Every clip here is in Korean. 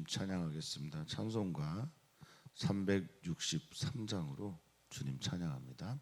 주님 찬양하겠습니다. 찬송가 363장으로 주님 찬양합니다.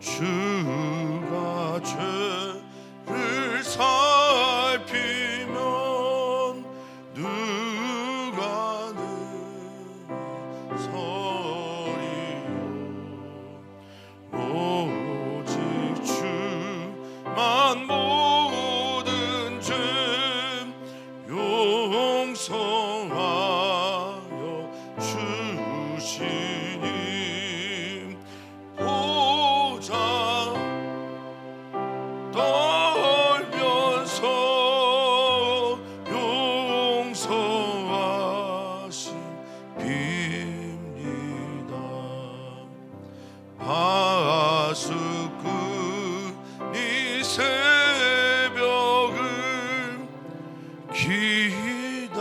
주가 죄를 살피면 누가 능히 서리요. 오직 주만 모든 죄 용서하여 주시니 떨면서 용서하신 빕니다. 하수꾼 이 새벽을 기다리고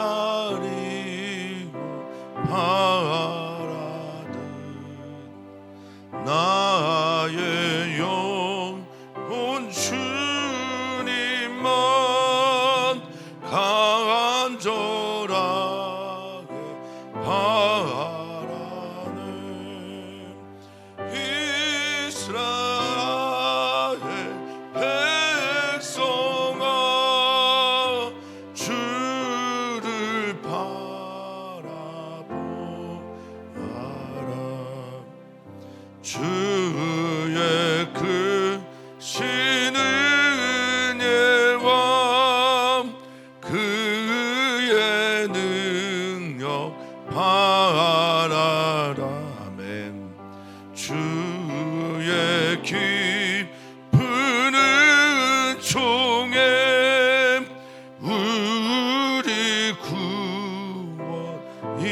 바라듯 나의 영혼 주님만 간절하게 바라네. 이스라엘 백성아 주를 바라보아라. 주의 크신 은혜와 그의 능력 바라라. 아멘. 주의 깊은 은총에 우리 구원이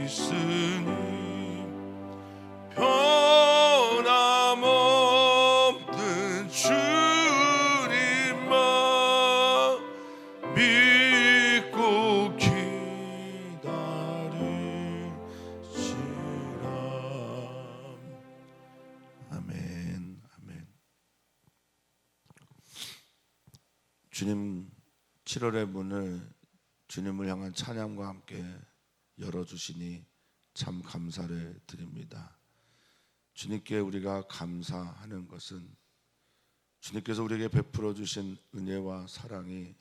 있으니 변함없는 주님만 믿고 기다리시라. 아멘. 아멘. 주님 7월의 문을 주님을 향한 찬양과 함께 열어주시니 참 감사를 드립니다. 주님께 우리가 감사하는 것은 주님께서 우리에게 베풀어 주신 은혜와 사랑이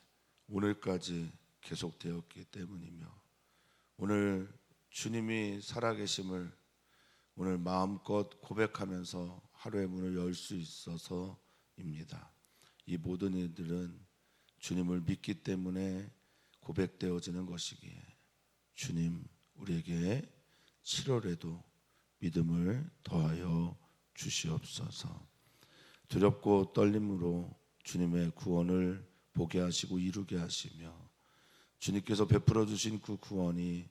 오늘까지 계속되었기 때문이며, 오늘 주님이 살아계심을 오늘 마음껏 고백하면서 하루의 문을 열 수 있어서입니다. 이 모든 일들은 주님을 믿기 때문에 고백되어지는 것이기에 주님 우리에게 7월에도 믿음을 더하여 주시옵소서. 두렵고 떨림으로 주님의 구원을 보게 하시고 이루게 하시며, 주님께서 베풀어 주신 그 구원이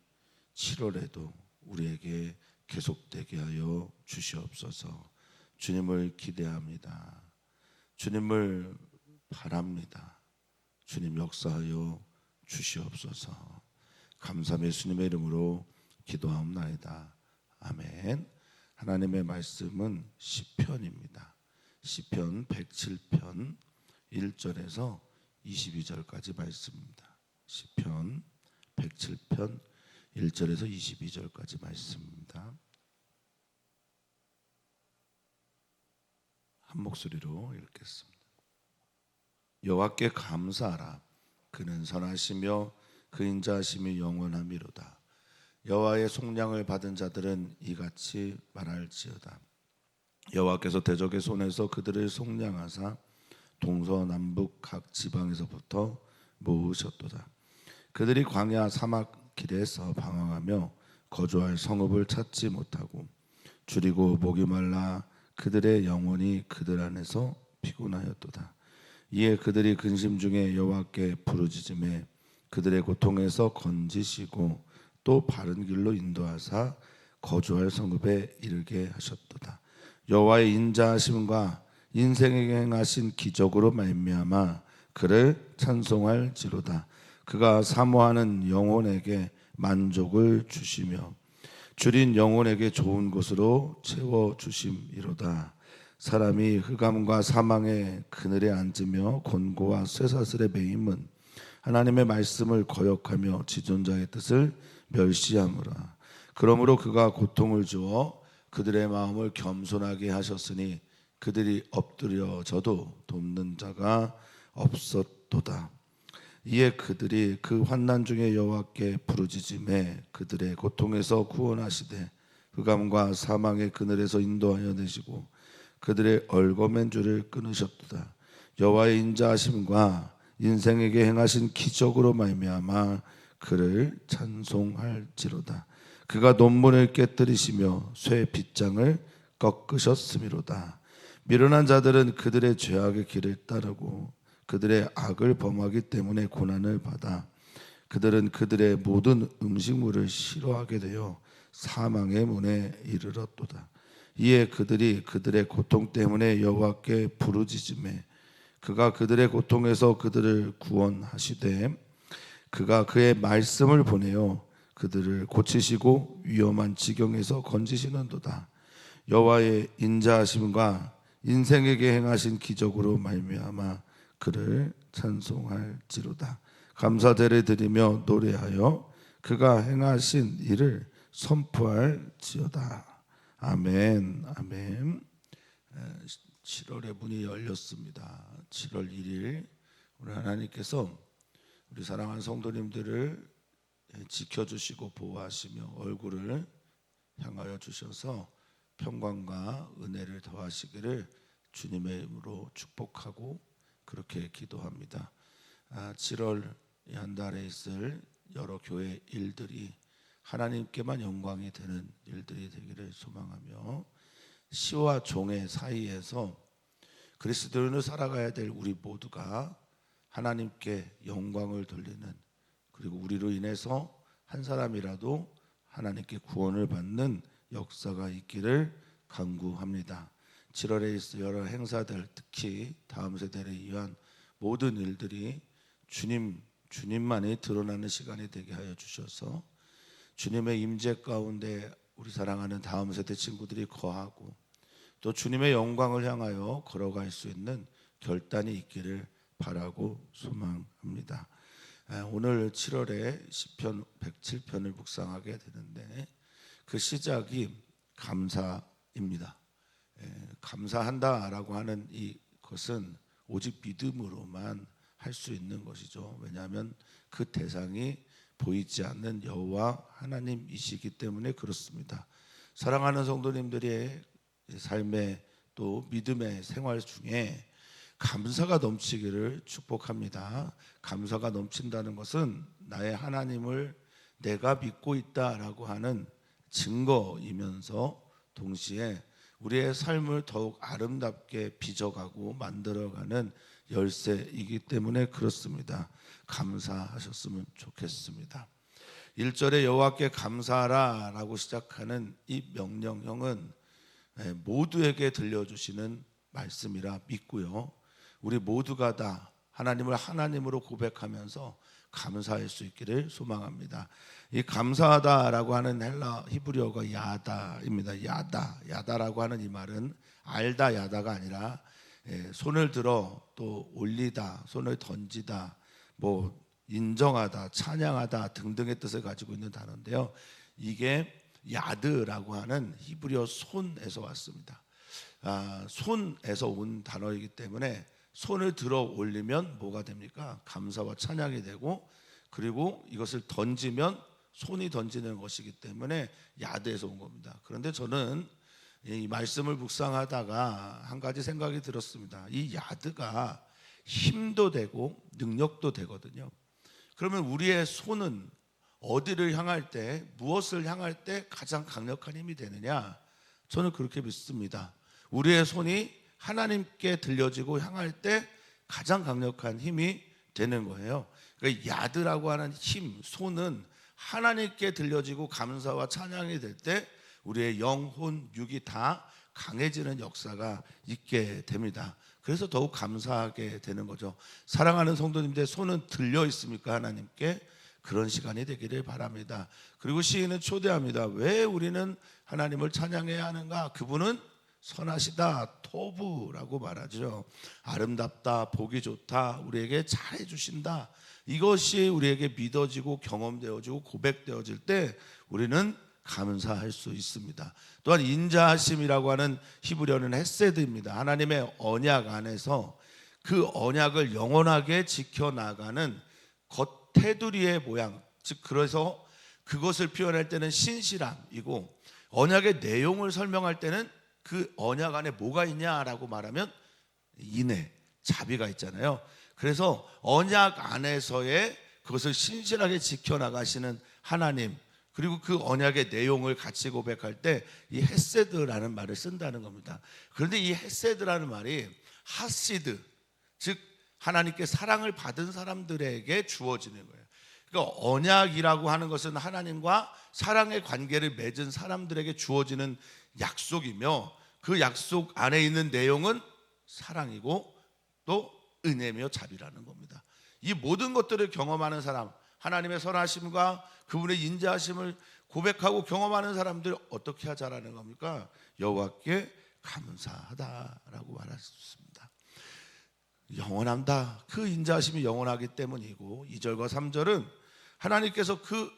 7월에도 우리에게 계속되게 하여 주시옵소서. 주님을 기대합니다. 주님을 바랍니다. 주님 역사하여 주시옵소서. 감사의 주님의 이름으로 기도하옵나이다. 아멘. 하나님의 말씀은 시편입니다. 시편 107편 1절에서 22절까지 말씀입니다. 시편 107편 1절에서 22절까지 말씀입니다. 한 목소리로 읽겠습니다. 여호와께 감사하라. 그는 선하시며 그 인자하심이 영원하미로다. 여호와의 속량을 받은 자들은 이같이 말할지어다. 여호와께서 대적의 손에서 그들을 속량하사 동서남북 각 지방에서부터 모으셨도다. 그들이 광야 사막 길에서 방황하며 거주할 성읍을 찾지 못하고 줄이고 목이 말라 그들의 영혼이 그들 안에서 피곤하였도다. 이에 그들이 근심 중에 여호와께 부르짖음에 그들의 고통에서 건지시고 또 바른 길로 인도하사 거주할 성읍에 이르게 하셨도다. 여호와의 인자하심과 인생에게 행하신 기적으로 말미암아 그를 찬송할지로다. 그가 사모하는 영혼에게 만족을 주시며 줄인 영혼에게 좋은 것으로 채워 주심이로다. 사람이 흑암과 사망의 그늘에 앉으며 곤고와 쇠사슬에 매임은 하나님의 말씀을 거역하며 지존자의 뜻을 멸시하므라. 그러므로 그가 고통을 주어 그들의 마음을 겸손하게 하셨으니 그들이 엎드려져도 돕는 자가 없었도다. 이에 그들이 그 환난 중에 여호와께 부르짖음에 그들의 고통에서 구원하시되 흑암과 사망의 그늘에서 인도하여 내시고 그들의 얽어맨 줄을 끊으셨도다. 여호와의 인자하심과 인생에게 행하신 기적으로 말미암아 그를 찬송할지로다. 그가 논문을 깨뜨리시며 쇠 빗장을 꺾으셨음이로다. 미련한 자들은 그들의 죄악의 길을 따르고 그들의 악을 범하기 때문에 고난을 받아 그들은 그들의 모든 음식물을 싫어하게 되어 사망의 문에 이르렀도다. 이에 그들이 그들의 고통 때문에 여호와께 부르짖음에 그가 그들의 고통에서 그들을 구원하시되 그가 그의 말씀을 보내어 그들을 고치시고 위험한 지경에서 건지시는도다. 여호와의 인자하심과 인생에게 행하신 기적으로 말미암아 그를 찬송할지로다. 감사제를 드리며 노래하여 그가 행하신 일을 선포할지어다. 아멘. 아멘. 7월의 문이 열렸습니다. 7월 1일 오늘 하나님께서 우리 사랑하는 성도님들을 지켜주시고 보호하시며 얼굴을 향하여 주셔서 평강과 은혜를 더하시기를 주님의 이름으로 축복하고 그렇게 기도합니다. 7월 한 달에 있을 여러 교회 일들이 하나님께만 영광이 되는 일들이 되기를 소망하며 시와 종의 사이에서 그리스도인으로 살아가야 될 우리 모두가 하나님께 영광을 돌리는, 그리고 우리로 인해서 한 사람이라도 하나님께 구원을 받는 역사가 있기를 간구합니다. 7월에 있을 여러 행사들, 특히 다음 세대를 위한 모든 일들이 주님만이 드러나는 시간이 되게 하여 주셔서 주님의 임재 가운데 우리 사랑하는 다음 세대 친구들이 거하고 또 주님의 영광을 향하여 걸어갈 수 있는 결단이 있기를 바라고 소망합니다. 오늘 7월에 시편 107편을 묵상하게 되는데 그 시작이 감사입니다. 감사한다라고 하는 이것은 오직 믿음으로만 할 수 있는 것이죠. 왜냐하면 그 대상이 보이지 않는 여호와 하나님이시기 때문에 그렇습니다. 사랑하는 성도님들의 삶의 또 믿음의 생활 중에 감사가 넘치기를 축복합니다. 감사가 넘친다는 것은 나의 하나님을 내가 믿고 있다라고 하는 증거이면서 동시에 우리의 삶을 더욱 아름답게 빚어가고 만들어가는 열쇠이기 때문에 그렇습니다. 감사하셨으면 좋겠습니다. 1절에 여호와께 감사하라 라고 시작하는 이 명령형은 모두에게 들려주시는 말씀이라 믿고요, 우리 모두가 다 하나님을 하나님으로 고백하면서 감사할 수 있기를 소망합니다. 이 감사하다라고 하는 헬라 히브리어가 야다입니다. 야다라고 하는 이 말은 알다 야다가 아니라 손을 들어 또 올리다, 손을 던지다, 뭐 인정하다, 찬양하다 등등의 뜻을 가지고 있는 단어인데요, 이게 야드라고 하는 히브리어 손에서 왔습니다. 손에서 온 단어이기 때문에 손을 들어 올리면 뭐가 됩니까? 감사와 찬양이 되고, 그리고 이것을 던지면 손이 던지는 것이기 때문에 야드에서 온 겁니다. 그런데 저는 이 말씀을 묵상하다가 한 가지 생각이 들었습니다. 이 야드가 힘도 되고 능력도 되거든요. 그러면 우리의 손은 어디를 향할 때, 무엇을 향할 때 가장 강력한 힘이 되느냐? 저는 그렇게 믿습니다. 우리의 손이 하나님께 들려지고 향할 때 가장 강력한 힘이 되는 거예요. 그러니까 야드라고 하는 힘, 손은 하나님께 들려지고 감사와 찬양이 될 때 우리의 영혼, 육이 다 강해지는 역사가 있게 됩니다. 그래서 더욱 감사하게 되는 거죠. 사랑하는 성도님들, 손은 들려 있습니까? 하나님께? 그런 시간이 되기를 바랍니다. 그리고 시인은 초대합니다. 왜 우리는 하나님을 찬양해야 하는가? 그분은 선하시다, 토부라고 말하죠. 아름답다, 보기 좋다, 우리에게 잘해주신다. 이것이 우리에게 믿어지고 경험되어지고 고백되어질 때 우리는 감사할 수 있습니다. 또한 인자하심이라고 하는 히브리어는 헤세드입니다. 하나님의 언약 안에서 그 언약을 영원하게 지켜나가는 겉테두리의 모양, 즉 그래서 그것을 표현할 때는 신실함이고, 언약의 내용을 설명할 때는 그 언약 안에 뭐가 있냐라고 말하면 인애, 자비가 있잖아요. 그래서 언약 안에서의 그것을 신실하게 지켜나가시는 하나님, 그리고 그 언약의 내용을 같이 고백할 때 이 헤세드라는 말을 쓴다는 겁니다. 그런데 이 헤세드라는 말이 하시드, 즉 하나님께 사랑을 받은 사람들에게 주어지는 거예요. 그러니까 언약이라고 하는 것은 하나님과 사랑의 관계를 맺은 사람들에게 주어지는 약속이며, 그 약속 안에 있는 내용은 사랑이고 또 은혜며 자비라는 겁니다. 이 모든 것들을 경험하는 사람, 하나님의 선하심과 그분의 인자하심을 고백하고 경험하는 사람들 어떻게 하자라는 겁니까? 여호와께 감사하다라고 말할 수 있습니다. 영원합니다. 그 인자하심이 영원하기 때문이고, 2절과 3절은 하나님께서 그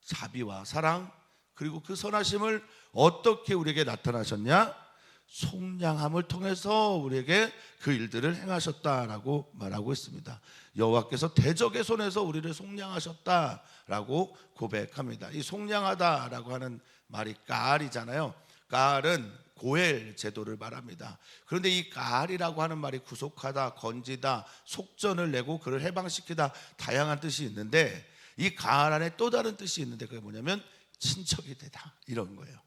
자비와 사랑 그리고 그 선하심을 어떻게 우리에게 나타나셨냐? 속량함을 통해서 우리에게 그 일들을 행하셨다라고 말하고 있습니다. 여호와께서 대적의 손에서 우리를 속량하셨다라고 고백합니다. 이 속량하다라고 하는 말이 까알이잖아요. 까알은 고엘 제도를 말합니다. 그런데 이 까알이라고 하는 말이 구속하다, 건지다, 속전을 내고 그를 해방시키다, 다양한 뜻이 있는데, 이 까알 안에 또 다른 뜻이 있는데 그게 뭐냐면 친척이 되다, 이런 거예요.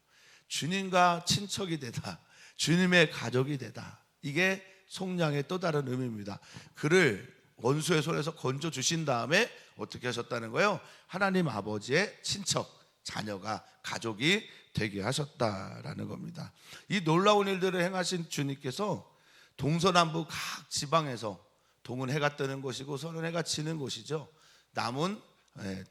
주님과 친척이 되다, 주님의 가족이 되다. 이게 속량의 또 다른 의미입니다. 그를 원수의 손에서 건져 주신 다음에 어떻게 하셨다는 거예요? 하나님 아버지의 친척, 자녀가, 가족이 되게 하셨다라는 겁니다. 이 놀라운 일들을 행하신 주님께서 동서남북 각 지방에서, 동은 해가 뜨는 곳이고 서는 해가 지는 곳이죠. 남은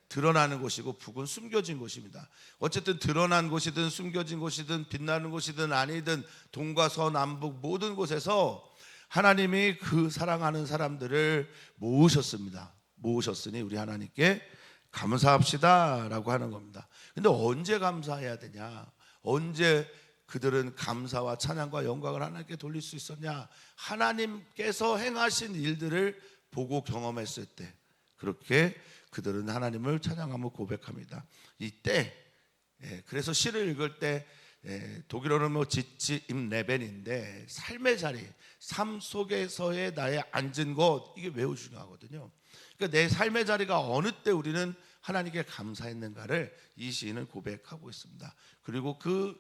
드러나는 곳이고 북은 숨겨진 곳입니다. 어쨌든 드러난 곳이든 숨겨진 곳이든 빛나는 곳이든 아니든 동과 서남북 모든 곳에서 하나님이 그 사랑하는 사람들을 모으셨습니다. 모으셨으니 우리 하나님께 감사합시다 라고 하는 겁니다. 근데 언제 감사해야 되냐? 언제 그들은 감사와 찬양과 영광을 하나님께 돌릴 수 있었냐? 하나님께서 행하신 일들을 보고 경험했을 때, 그렇게 그들은 하나님을 찬양하며 고백합니다. 이때, 그래서 시를 읽을 때 독일어는 뭐 지치 임 레벤인데, 삶의 자리, 삶 속에서의 나의 앉은 곳, 이게 매우 중요하거든요. 그러니까 내 삶의 자리가 어느 때 우리는 하나님께 감사했는가를 이 시인은 고백하고 있습니다. 그리고 그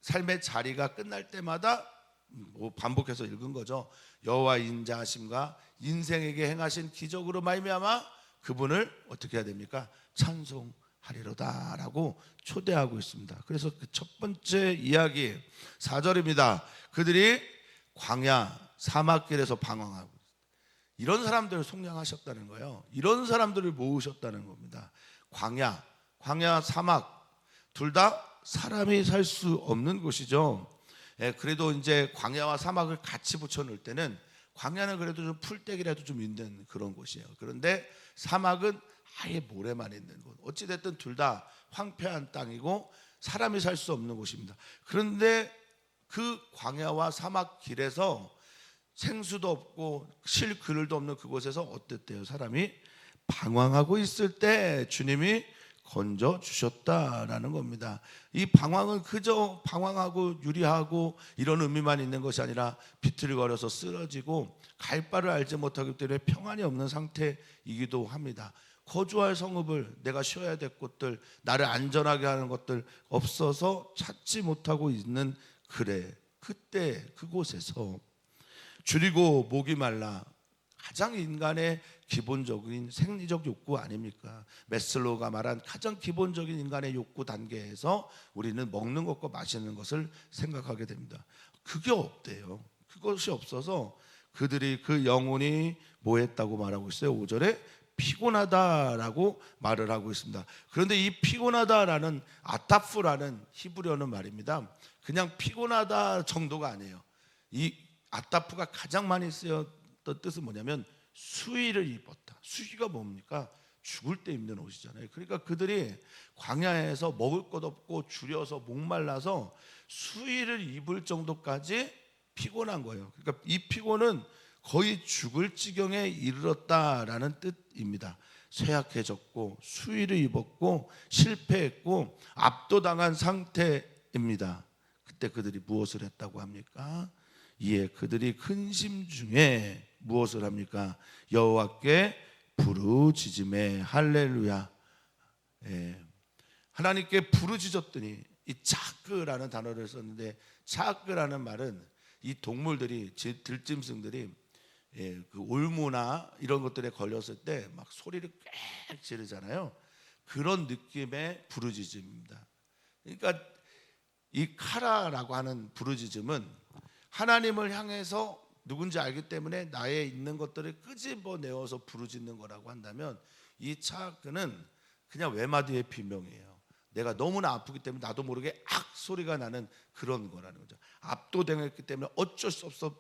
삶의 자리가 끝날 때마다 뭐 반복해서 읽은 거죠. 여호와 인자하심과 인생에게 행하신 기적으로 말미암아 그분을 어떻게 해야 됩니까? 찬송하리로다라고 초대하고 있습니다. 그래서 그 첫 번째 이야기 4절입니다. 그들이 광야 사막길에서 방황하고, 이런 사람들을 속량하셨다는 거예요. 이런 사람들을 모으셨다는 겁니다. 광야, 사막 둘 다 사람이 살 수 없는 곳이죠. 그래도 이제 광야와 사막을 같이 붙여 놓을 때는, 광야는 그래도 좀 풀떼기라도 좀 있는 그런 곳이에요. 그런데 사막은 아예 모래만 있는 곳. 어찌됐든 둘 다 황폐한 땅이고 사람이 살 수 없는 곳입니다. 그런데 그 광야와 사막 길에서 생수도 없고 쉴 그늘도 없는 그곳에서 어땠대요? 사람이 방황하고 있을 때 주님이 건져 주셨다라는 겁니다. 이 방황은 그저 방황하고 유리하고 이런 의미만 있는 것이 아니라 비틀거려서 쓰러지고 갈 바를 알지 못하기 때문에 평안이 없는 상태이기도 합니다. 거주할 성읍을, 내가 쉬어야 될 곳들, 나를 안전하게 하는 것들 없어서 찾지 못하고 있는 그때 그곳에서 줄이고 목이 말라, 가장 인간의 기본적인 생리적 욕구 아닙니까? 메슬로우가 말한 가장 기본적인 인간의 욕구 단계에서 우리는 먹는 것과 마시는 것을 생각하게 됩니다. 그게 없대요. 그것이 없어서 그들이 그 영혼이 뭐 했다고 말하고 있어요? 5절에 피곤하다라고 말을 하고 있습니다. 그런데 이 피곤하다라는 아타프라는 히브리어는 말입니다, 그냥 피곤하다 정도가 아니에요. 이 아타프가 가장 많이 쓰였던 뜻은 뭐냐면 수의를 입었다. 수의가 뭡니까? 죽을 때 입는 옷이잖아요. 그러니까 그들이 광야에서 먹을 것 없고 줄여서 목말라서 수의를 입을 정도까지 피곤한 거예요. 그러니까 이 피곤은 거의 죽을 지경에 이르렀다라는 뜻입니다. 쇠약해졌고 수의를 입었고 실패했고 압도당한 상태입니다. 그때 그들이 무엇을 했다고 합니까? 이에 그들이 근심 중에 무엇을 합니까? 여호와께 부르짖음에 할렐루야. 하나님께 부르짖었더니, 이 차크라는 단어를 썼는데, 차크라는 말은 이 동물들이, 들짐승들이 그 올무나 이런 것들에 걸렸을 때 막 소리를 꽥 지르잖아요. 그런 느낌의 부르짖음입니다. 그러니까 이 카라라고 하는 부르짖음은 하나님을 향해서 누군지 알기 때문에 나에 있는 것들을 끄집어내어서 부르짖는 거라고 한다면, 이 차크는 그냥 외마디의 비명이에요. 내가 너무나 아프기 때문에 나도 모르게 악 소리가 나는 그런 거라는 거죠. 압도당했기 때문에 어쩔 수 없어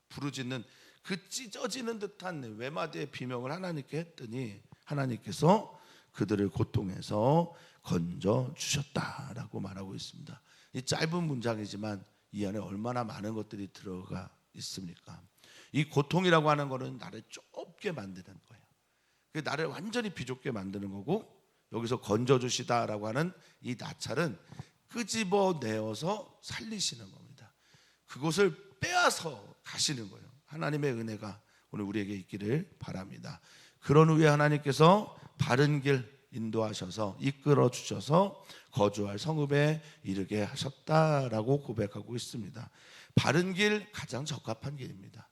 부르짖는 그 찢어지는 듯한 외마디의 비명을 하나님께 했더니 하나님께서 그들을 고통에서 건져 주셨다라고 말하고 있습니다. 이 짧은 문장이지만 이 안에 얼마나 많은 것들이 들어가 있습니까? 이 고통이라고 하는 것은 나를 좁게 만드는 거예요. 나를 완전히 비좁게 만드는 거고, 여기서 건져 주시다라고 하는 이 나찰은 끄집어내어서 살리시는 겁니다. 그것을 빼앗아 가시는 거예요. 하나님의 은혜가 오늘 우리에게 있기를 바랍니다. 그런 후에 하나님께서 바른 길 인도하셔서 이끌어 주셔서 거주할 성읍에 이르게 하셨다라고 고백하고 있습니다. 바른 길, 가장 적합한 길입니다.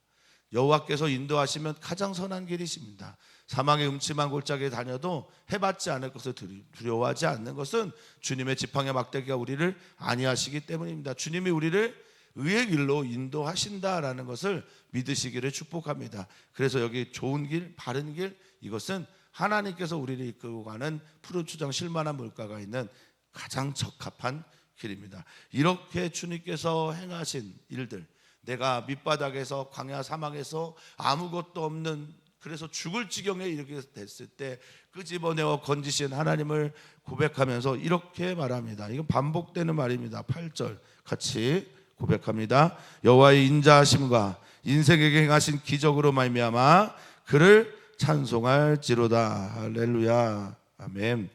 여호와께서 인도하시면 가장 선한 길이십니다. 사망의 음침한 골짜기에 다녀도 해받지 않을 것을 두려워하지 않는 것은 주님의 지팡이 막대기가 우리를 안위하시기 때문입니다. 주님이 우리를 의의 길로 인도하신다라는 것을 믿으시기를 축복합니다. 그래서 여기 좋은 길, 바른 길, 이것은 하나님께서 우리를 이끌고 가는 푸른 초장 실만한 물가가 있는 가장 적합한 길입니다. 이렇게 주님께서 행하신 일들, 내가 밑바닥에서 광야 사막에서 아무것도 없는, 그래서 죽을 지경에 이렇게 됐을 때 끄집어내어 건지신 하나님을 고백하면서 이렇게 말합니다. 이건 반복되는 말입니다. 8절 같이 고백합니다. 여호와의 인자하심과 인생에게 행하신 기적으로 말미암아 그를 찬송할지로다. 할렐루야. 아멘.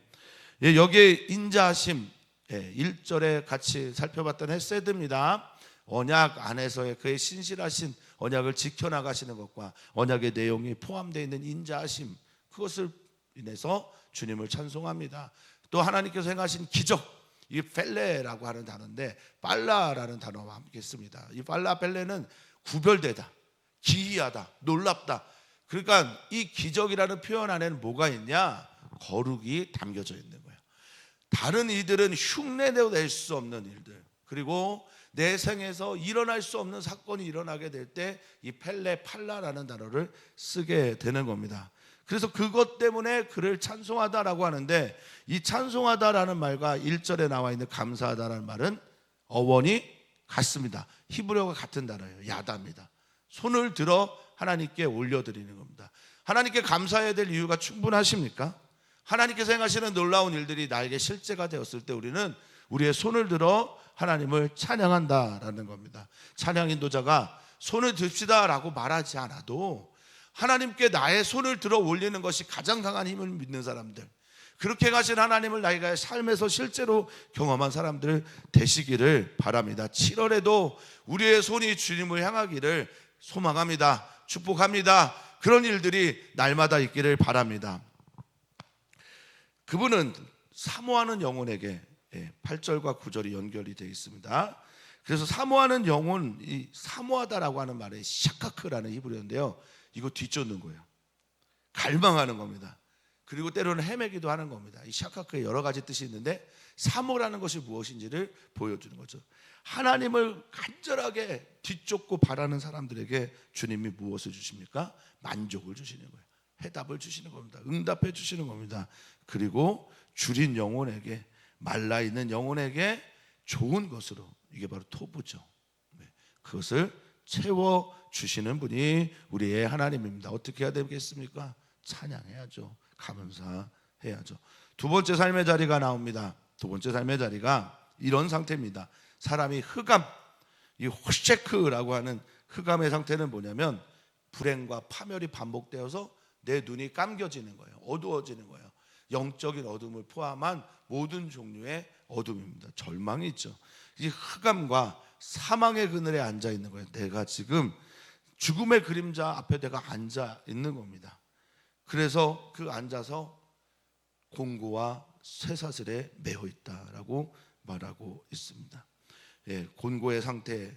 여기에 인자하심, 1절에 같이 살펴봤던 헤세드입니다. 언약 안에서의 그의 신실하신 언약을 지켜나가시는 것과 언약의 내용이 포함되어 있는 인자하심, 그것을 인해서 주님을 찬송합니다. 또 하나님께서 행하신 기적, 이 펠레라고 하는 단어인데 빨라라는 단어와 함께 씁니다. 이 빨라 펠레는 구별되다, 기이하다, 놀랍다. 그러니까 이 기적이라는 표현 안에는 뭐가 있냐? 거룩이 담겨져 있는 거예요. 다른 이들은 흉내내도 낼 수 없는 일들, 그리고 내 생에서 일어날 수 없는 사건이 일어나게 될 때 이 펠레 팔라라는 단어를 쓰게 되는 겁니다. 그래서 그것 때문에 그를 찬송하다라고 하는데, 이 찬송하다라는 말과 1절에 나와 있는 감사하다라는 말은 어원이 같습니다. 히브리어가 같은 단어예요. 야다입니다. 손을 들어 하나님께 올려드리는 겁니다. 하나님께 감사해야 될 이유가 충분하십니까? 하나님께서 행하시는 놀라운 일들이 나에게 실제가 되었을 때 우리는 우리의 손을 들어 하나님을 찬양한다라는 겁니다. 찬양 인도자가 손을 듭시다라고 말하지 않아도 하나님께 나의 손을 들어 올리는 것이 가장 강한 힘을 믿는 사람들, 그렇게 가신 하나님을 나이가 삶에서 실제로 경험한 사람들 되시기를 바랍니다. 7월에도 우리의 손이 주님을 향하기를 소망합니다. 축복합니다. 그런 일들이 날마다 있기를 바랍니다. 그분은 사모하는 영혼에게 8절과 9절이 연결이 되어 있습니다. 그래서 사모하는 영혼, 이 사모하다라고 하는 말에 샤카크라는 히브리어인데요, 이거 뒤쫓는 거예요. 갈망하는 겁니다. 그리고 때로는 헤매기도 하는 겁니다. 이 샤카크에 여러 가지 뜻이 있는데 사모라는 것이 무엇인지를 보여주는 거죠. 하나님을 간절하게 뒤쫓고 바라는 사람들에게 주님이 무엇을 주십니까? 만족을 주시는 거예요. 해답을 주시는 겁니다. 응답해 주시는 겁니다. 그리고 줄인 영혼에게, 말라있는 영혼에게 좋은 것으로, 이게 바로 토부죠. 그것을 채워주시는 분이 우리의 하나님입니다. 어떻게 해야 되겠습니까? 찬양해야죠. 감사해야죠. 두 번째 삶의 자리가 나옵니다. 두 번째 삶의 자리가 이런 상태입니다. 사람이 흑암, 이 호셰크라고 하는 흑암의 상태는 뭐냐면 불행과 파멸이 반복되어서 내 눈이 감겨지는 거예요. 어두워지는 거예요. 영적인 어둠을 포함한 모든 종류의 어둠입니다. 절망이 있죠. 이 흑암과 사망의 그늘에 앉아 있는 거예요. 내가 지금 죽음의 그림자 앞에 내가 앉아 있는 겁니다. 그래서 그 앉아서 공고와 쇠사슬에 매여 있다라고 말하고 있습니다. 곤고의 상태,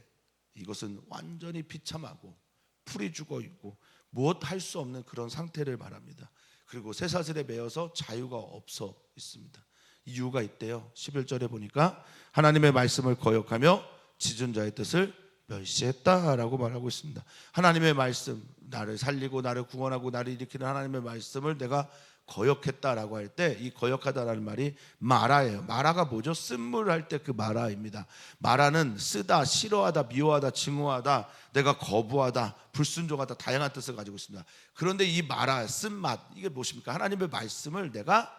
이것은 완전히 비참하고 풀이 죽어 있고 무엇 할 수 없는 그런 상태를 말합니다. 그리고 쇠사슬에 매여서 자유가 없어 있습니다. 이유가 있대요. 11절에 보니까 하나님의 말씀을 거역하며 지존 자의 뜻을 멸시했다라고 말하고 있습니다. 하나님의 말씀, 나를 살리고 나를 구원하고 나를 일으키는 하나님의 말씀을 내가 거역했다라고 할 때, 이 거역하다라는 말이 마라예요. 마라가 뭐죠? 쓴물 할 때 그 마라입니다. 마라는 쓰다, 싫어하다, 미워하다, 증오하다, 내가 거부하다, 불순종하다, 다양한 뜻을 가지고 있습니다. 그런데 이 마라, 쓴맛, 이게 무엇입니까? 하나님의 말씀을 내가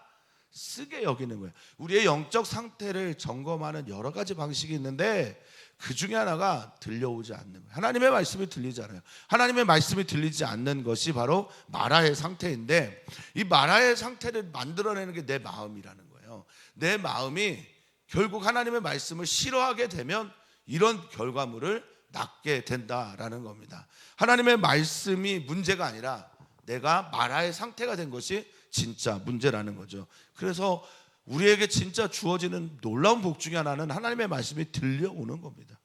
쓰게 여기는 거예요. 우리의 영적 상태를 점검하는 여러 가지 방식이 있는데 그 중에 하나가 들려오지 않는 거예요. 하나님의 말씀이 들리지 않아요. 하나님의 말씀이 들리지 않는 것이 바로 마라의 상태인데, 이 마라의 상태를 만들어내는 게 내 마음이라는 거예요. 내 마음이 결국 하나님의 말씀을 싫어하게 되면 이런 결과물을 낳게 된다라는 겁니다. 하나님의 말씀이 문제가 아니라 내가 마라의 상태가 된 것이 진짜 문제라는 거죠. 그래서 우리에게 진짜 주어지는 놀라운 복 중에 하나는 하나님의 말씀이 들려오는 겁니다.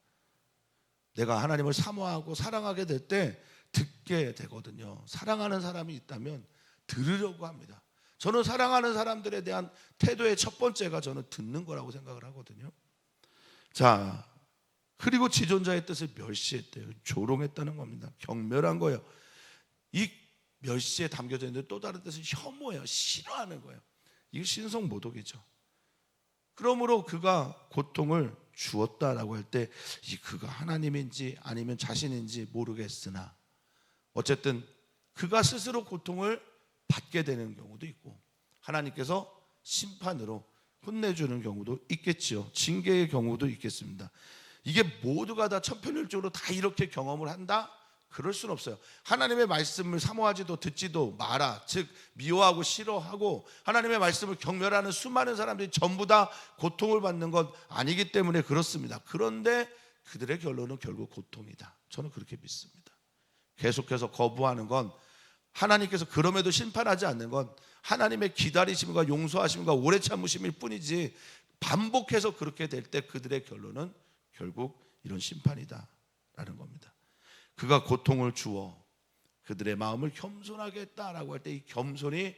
내가 하나님을 사모하고 사랑하게 될 때 듣게 되거든요. 사랑하는 사람이 있다면 들으려고 합니다. 저는 사랑하는 사람들에 대한 태도의 첫 번째가 저는 듣는 거라고 생각을 하거든요. 자, 그리고 지존자의 뜻을 멸시했대요. 조롱했다는 겁니다. 경멸한 거예요. 이 멸시에 담겨져 있는데 또 다른 뜻은 혐오예요. 싫어하는 거예요. 이게 신성모독이죠. 그러므로 그가 고통을 주었다라고 할 때 이 그가 하나님인지 아니면 자신인지 모르겠으나 어쨌든 그가 스스로 고통을 받게 되는 경우도 있고 하나님께서 심판으로 혼내주는 경우도 있겠지요. 징계의 경우도 있겠습니다. 이게 모두가 다 천편일적으로 다 이렇게 경험을 한다? 그럴 수는 없어요. 하나님의 말씀을 사모하지도 듣지도 마라, 즉 미워하고 싫어하고 하나님의 말씀을 경멸하는 수많은 사람들이 전부 다 고통을 받는 건 아니기 때문에 그렇습니다. 그런데 그들의 결론은 결국 고통이다. 저는 그렇게 믿습니다. 계속해서 거부하는 건 하나님께서 그럼에도 심판하지 않는 건 하나님의 기다리심과 용서하심과 오래 참으심일 뿐이지, 반복해서 그렇게 될 때 그들의 결론은 결국 이런 심판이다라는 겁니다. 그가 고통을 주어 그들의 마음을 겸손하게 했다라고 할 때 이 겸손이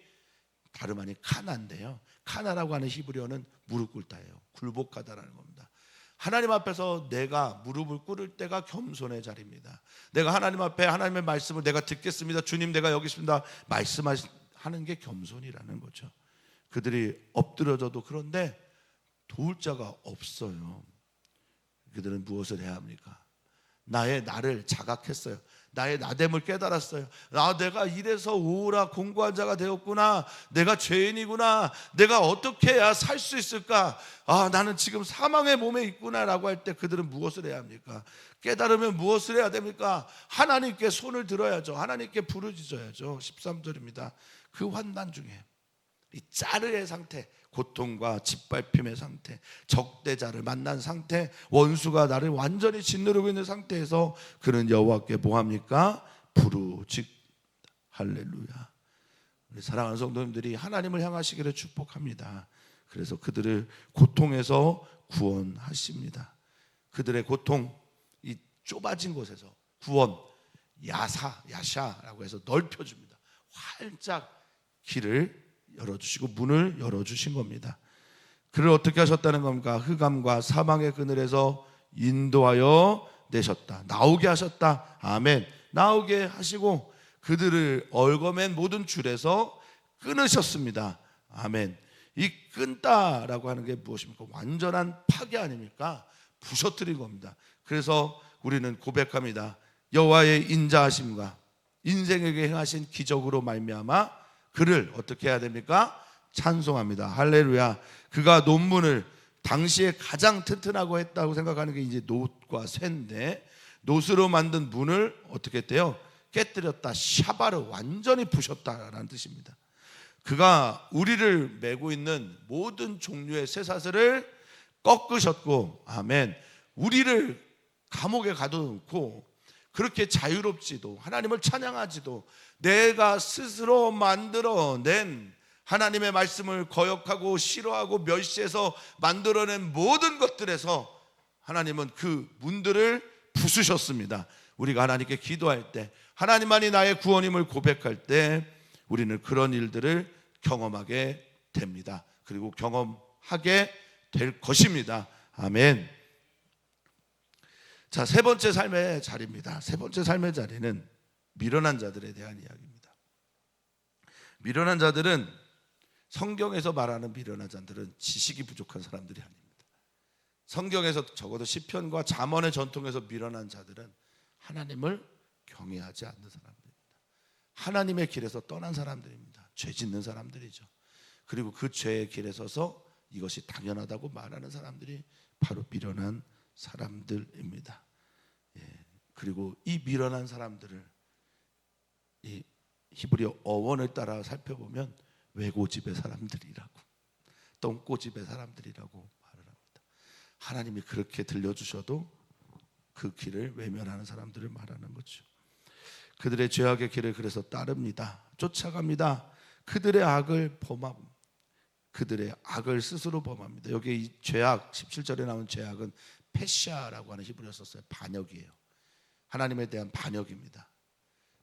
다름 아닌 카나인데요. 카나라고 하는 히브리어는 무릎 꿇다예요. 굴복하다라는 겁니다. 하나님 앞에서 내가 무릎을 꿇을 때가 겸손의 자리입니다. 내가 하나님 앞에 하나님의 말씀을 내가 듣겠습니다. 주님 내가 여기 있습니다. 말씀하는 게 겸손이라는 거죠. 그들이 엎드려져도 그런데 도울 자가 없어요. 그들은 무엇을 해야 합니까? 나를 자각했어요. 나의 나됨을 깨달았어요. 내가 이래서 우울하 공고한 자가 되었구나. 내가 죄인이구나. 내가 어떻게 해야 살 수 있을까? 나는 지금 사망의 몸에 있구나라고 할 때 그들은 무엇을 해야 합니까? 깨달으면 무엇을 해야 됩니까? 하나님께 손을 들어야죠. 하나님께 부르짖어야죠. 13절입니다. 그 환난 중에 이 짜르의 상태, 고통과 짓밟힘의 상태, 적대자를 만난 상태, 원수가 나를 완전히 짓누르고 있는 상태에서 그는 여호와께 뭐합니까? 부르짖. 할렐루야. 우리 사랑하는 성도님들이 하나님을 향하시기를 축복합니다. 그래서 그들을 고통에서 구원하십니다. 그들의 고통, 이 좁아진 곳에서 구원, 야샤라고 해서 넓혀줍니다. 활짝 길을 열어주시고 문을 열어주신 겁니다. 그를 어떻게 하셨다는 겁니까? 흑암과 사망의 그늘에서 인도하여 내셨다. 나오게 하셨다. 아멘. 나오게 하시고 그들을 얽어맨 모든 줄에서 끊으셨습니다. 아멘. 이 끊다라고 하는 게 무엇입니까? 완전한 파괴 아닙니까? 부셔뜨린 겁니다. 그래서 우리는 고백합니다. 여호와의 인자하심과 인생에게 행하신 기적으로 말미암아 그를 어떻게 해야 됩니까? 찬송합니다. 할렐루야. 그가 논문을 당시에 가장 튼튼하고 했다고 생각하는 게 이제 놋과 쇠인데, 놋으로 만든 문을 어떻게 했대요? 깨뜨렸다. 샤바르, 완전히 부셨다라는 뜻입니다. 그가 우리를 메고 있는 모든 종류의 쇠사슬을 꺾으셨고, 아멘. 우리를 감옥에 가둬놓고 그렇게 자유롭지도, 하나님을 찬양하지도, 내가 스스로 만들어낸 하나님의 말씀을 거역하고 싫어하고 멸시해서 만들어낸 모든 것들에서 하나님은 그 문들을 부수셨습니다. 우리가 하나님께 기도할 때, 하나님만이 나의 구원임을 고백할 때 우리는 그런 일들을 경험하게 됩니다. 그리고 경험하게 될 것입니다. 아멘. 자, 세 번째 삶의 자리입니다. 세 번째 삶의 자리는 미련한 자들에 대한 이야기입니다. 미련한 자들은, 성경에서 말하는 미련한 자들은 지식이 부족한 사람들이 아닙니다. 성경에서 적어도 시편과 잠언의 전통에서 미련한 자들은 하나님을 경외하지 않는 사람들입니다. 하나님의 길에서 떠난 사람들입니다. 죄 짓는 사람들이죠. 그리고 그 죄의 길에 서서 이것이 당연하다고 말하는 사람들이 바로 미련한 사람들입니다. 그리고 이 미련한 사람들을 이 히브리어 어원을 따라 살펴보면 외고집의 사람들이라고, 똥꼬집의 사람들이라고 말을 합니다. 하나님이 그렇게 들려주셔도 그 길을 외면하는 사람들을 말하는 거죠. 그들의 죄악의 길을 그래서 따릅니다. 쫓아갑니다. 그들의 악을 범함, 그들의 악을 스스로 범합니다. 여기 이 죄악, 17절에 나온 죄악은 페샤라고 하는 히브리어 썼어요. 반역이에요. 하나님에 대한 반역입니다.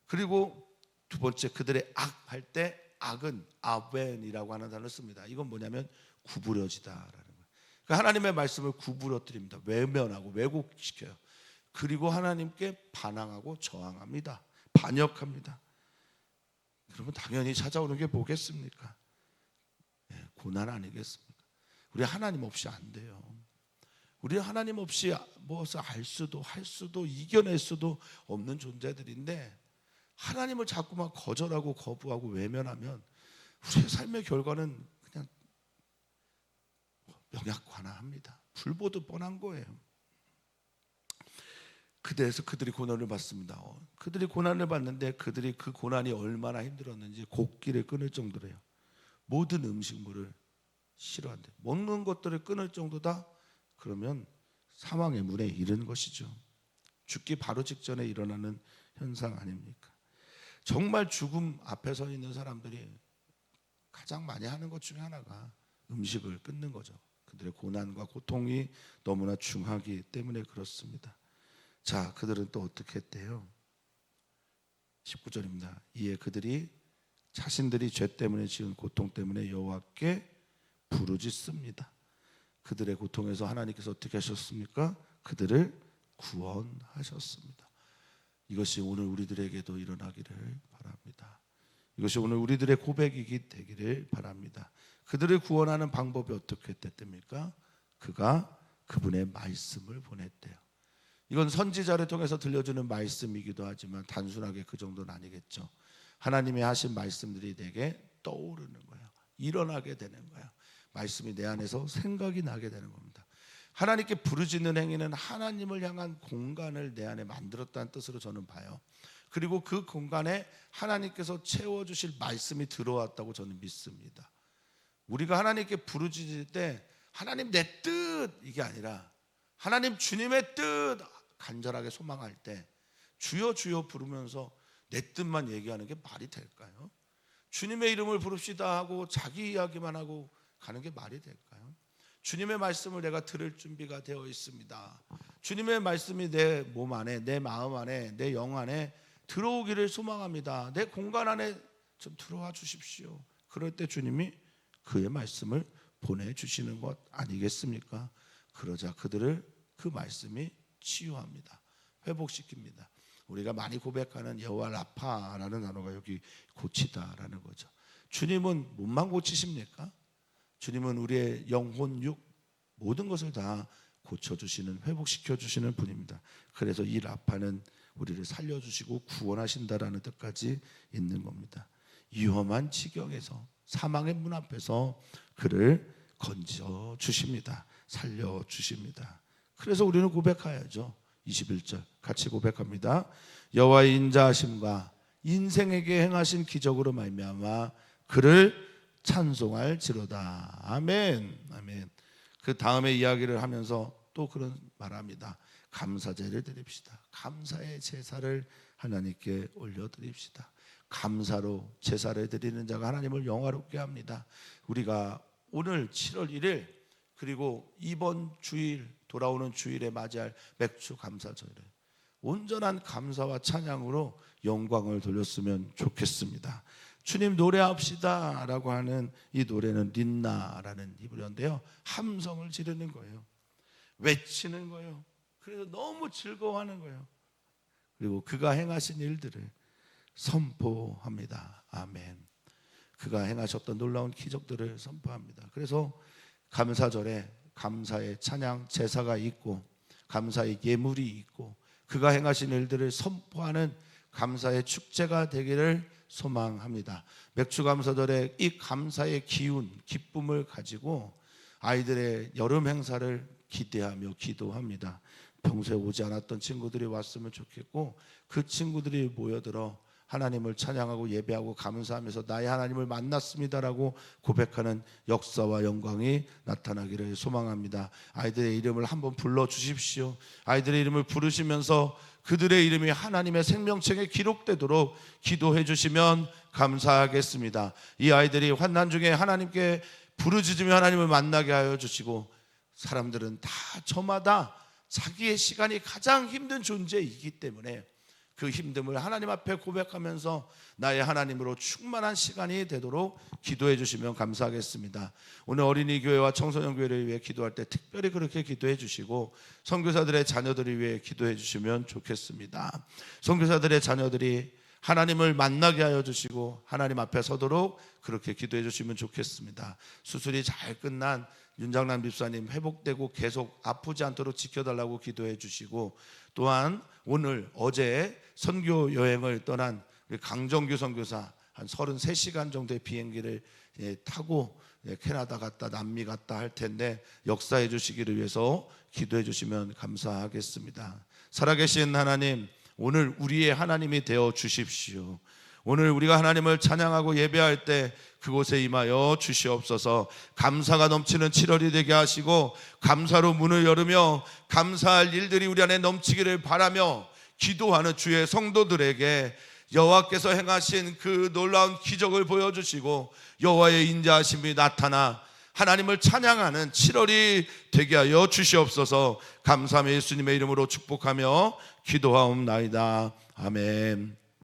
그리고 두 번째, 그들의 악 할 때 악은 아벤이라고 하는 단어를 씁니다. 이건 뭐냐면 구부러지다라는 거예요. 그러니까 하나님의 말씀을 구부러뜨립니다. 외면하고 왜곡시켜요. 그리고 하나님께 반항하고 저항합니다. 반역합니다. 그러면 당연히 찾아오는 게 뭐겠습니까? 고난 아니겠습니까? 우리 하나님 없이 안 돼요. 우리 하나님 없이 무엇을 알 수도 할 수도 이겨낼 수도 없는 존재들인데, 하나님을 자꾸만 거절하고 거부하고 외면하면 우리의 삶의 결과는 그냥 명약관화합니다. 불보듯 뻔한 거예요. 그대에서 그들이 고난을 받습니다. 그들이 고난을 받는데 그들이 그 고난이 얼마나 힘들었는지 곡기를 끊을 정도래요. 모든 음식물을 싫어한대. 먹는 것들을 끊을 정도다. 그러면 사망의 문에 이른 것이죠. 죽기 바로 직전에 일어나는 현상 아닙니까? 정말 죽음 앞에 서 있는 사람들이 가장 많이 하는 것 중에 하나가 음식을 끊는 거죠. 그들의 고난과 고통이 너무나 중하기 때문에 그렇습니다. 자, 그들은 또 어떻게 했대요? 19절입니다. 이에 그들이 자신들이 죄 때문에 지은 고통 때문에 여호와께 부르짖습니다. 그들의 고통에서 하나님께서 어떻게 하셨습니까? 그들을 구원하셨습니다. 이것이 오늘 우리들에게도 일어나기를 바랍니다. 이것이 오늘 우리들의 고백이기 되기를 바랍니다. 그들을 구원하는 방법이 어떻게 됐답니까? 그가 그분의 말씀을 보냈대요. 이건 선지자를 통해서 들려주는 말씀이기도 하지만 단순하게 그 정도는 아니겠죠. 하나님이 하신 말씀들이 내게 떠오르는 거예요. 일어나게 되는 거예요. 말씀이 내 안에서 생각이 나게 되는 겁니다. 하나님께 부르짖는 행위는 하나님을 향한 공간을 내 안에 만들었다는 뜻으로 저는 봐요. 그리고 그 공간에 하나님께서 채워주실 말씀이 들어왔다고 저는 믿습니다. 우리가 하나님께 부르짖을 때 하나님 내 뜻 이게 아니라 하나님 주님의 뜻 간절하게 소망할 때 주여 주여 부르면서 내 뜻만 얘기하는 게 말이 될까요? 주님의 이름을 부릅시다 하고 자기 이야기만 하고 가는 게 말이 될까요? 주님의 말씀을 내가 들을 준비가 되어 있습니다. 주님의 말씀이 내 몸 안에, 내 마음 안에, 내 영 안에 들어오기를 소망합니다. 내 공간 안에 좀 들어와 주십시오. 그럴 때 주님이 그의 말씀을 보내주시는 것 아니겠습니까? 그러자 그들을 그 말씀이 치유합니다. 회복시킵니다. 우리가 많이 고백하는 여호와 라파라는 단어가 여기 고치다라는 거죠. 주님은 몸만 고치십니까? 주님은 우리의 영혼, 육 모든 것을 다 고쳐주시는, 회복시켜주시는 분입니다. 그래서 이 라파는 우리를 살려주시고 구원하신다라는 뜻까지 있는 겁니다. 위험한 지경에서 사망의 문 앞에서 그를 건져 주십니다. 살려 주십니다. 그래서 우리는 고백해야죠. 21절 같이 고백합니다. 여호와의 인자하심과 인생에게 행하신 기적으로 말미암아 그를 찬송할지로다. 아멘. 아멘. 그 다음에 이야기를 하면서 또 그런 말합니다. 감사제를 드립시다. 감사의 제사를 하나님께 올려드립시다. 감사로 제사를 드리는 자가 하나님을 영화롭게 합니다. 우리가 오늘 7월 1일 그리고 이번 주일 돌아오는 주일에 맞이할 맥주 감사절에 온전한 감사와 찬양으로 영광을 돌렸으면 좋겠습니다. 주님 노래합시다 라고 하는 이 노래는 린나라는 히브리어인데요, 함성을 지르는 거예요. 외치는 거예요. 그래서 너무 즐거워하는 거예요. 그리고 그가 행하신 일들을 선포합니다. 아멘. 그가 행하셨던 놀라운 기적들을 선포합니다. 그래서 감사절에 감사의 찬양 제사가 있고 감사의 예물이 있고 그가 행하신 일들을 선포하는 감사의 축제가 되기를 소망합니다. 맥주감사절에 이 감사의 기운, 기쁨을 가지고 아이들의 여름 행사를 기대하며 기도합니다. 평소에 오지 않았던 친구들이 왔으면 좋겠고 그 친구들이 모여들어 하나님을 찬양하고 예배하고 감사하면서 나의 하나님을 만났습니다라고 고백하는 역사와 영광이 나타나기를 소망합니다. 아이들의 이름을 한번 불러주십시오. 아이들의 이름을 부르시면서 그들의 이름이 하나님의 생명책에 기록되도록 기도해 주시면 감사하겠습니다. 이 아이들이 환난 중에 하나님께 부르짖으며 하나님을 만나게 하여 주시고, 사람들은 다 저마다 자기의 시간이 가장 힘든 존재이기 때문에 그 힘듦을 하나님 앞에 고백하면서 나의 하나님으로 충만한 시간이 되도록 기도해 주시면 감사하겠습니다. 오늘 어린이교회와 청소년교회를 위해 기도할 때 특별히 그렇게 기도해 주시고 선교사들의 자녀들을 위해 기도해 주시면 좋겠습니다. 선교사들의 자녀들이 하나님을 만나게 하여 주시고 하나님 앞에 서도록 그렇게 기도해 주시면 좋겠습니다. 수술이 잘 끝난 윤장남 집사님 회복되고 계속 아프지 않도록 지켜달라고 기도해 주시고, 또한 오늘 어제 선교 여행을 떠난 우리 강정규 선교사 한 33시간 정도의 비행기를 타고 캐나다 갔다 남미 갔다 할 텐데 역사해 주시기를 위해서 기도해 주시면 감사하겠습니다. 살아계신 하나님, 오늘 우리의 하나님이 되어 주십시오. 오늘 우리가 하나님을 찬양하고 예배할 때 그곳에 임하여 주시옵소서. 감사가 넘치는 7월이 되게 하시고 감사로 문을 열으며 감사할 일들이 우리 안에 넘치기를 바라며 기도하는 주의 성도들에게 여호와께서 행하신 그 놀라운 기적을 보여주시고 여호와의 인자하심이 나타나 하나님을 찬양하는 7월이 되게 하여 주시옵소서. 감사하며 예수님의 이름으로 축복하며 기도하옵나이다. 아멘.